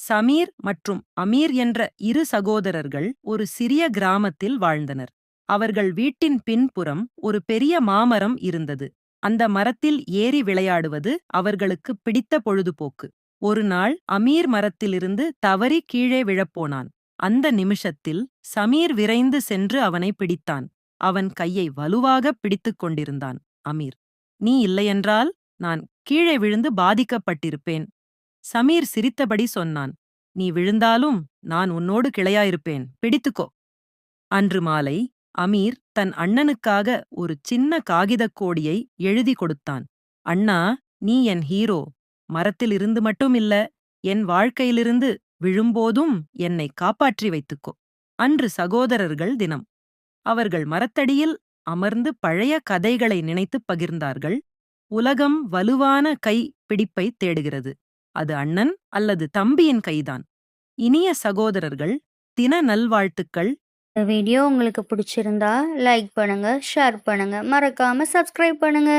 சமீர் மற்றும் அமீர் என்ற இரு சகோதரர்கள் ஒரு சிறிய கிராமத்தில் வாழ்ந்தனர். அவர்கள் வீட்டின் பின்புறம் ஒரு பெரிய மாமரம் இருந்தது. அந்த மரத்தில் ஏறி விளையாடுவது அவர்களுக்கு பிடித்த பொழுதுபோக்கு. ஒரு நாள் அமீர் மரத்திலிருந்து தவறி கீழே விழப்போனான். அந்த நிமிஷத்தில் சமீர் விரைந்து சென்று அவனை பிடித்தான். அவன் கையை வலுவாக பிடித்துக் கொண்டிருந்தான். அமீர், நீ இல்லையென்றால் நான் கீழே விழுந்து பாதிக்கப்பட்டிருப்பேன். சமீர் சிரித்தபடி சொன்னான். நீ விழுந்தாலும் நான் உன்னோடு கிளையாயிருப்பேன், பிடித்துக்கோ. அன்று மாலை அமீர் தன் அண்ணனுக்காக ஒரு சின்ன காகிதக் கோடியை எழுதி கொடுத்தான். அண்ணா, நீ என் ஹீரோ. மரத்திலிருந்து மட்டும் இல்ல, என் வாழ்க்கையிலிருந்து விழும்போதும் என்னை காப்பாற்றி வைத்துக்கோ. அன்று சகோதரர்கள் தினம். அவர்கள் மரத்தடியில் அமர்ந்து பழைய கதைகளை நினைத்துப் பகிர்ந்தார்கள். உலகம் வலுவான கை பிடிப்பை தேடுகிறது. அது அண்ணன் அல்லது தம்பியின் கைதான். இனிய சகோதரர்கள், தின நல்வாழ்த்துக்கள். இந்த வீடியோ உங்களுக்கு பிடிச்சிருந்தா லைக் பண்ணுங்க, ஷேர் பண்ணுங்க, மறக்காம சப்ஸ்கிரைப் பண்ணுங்க.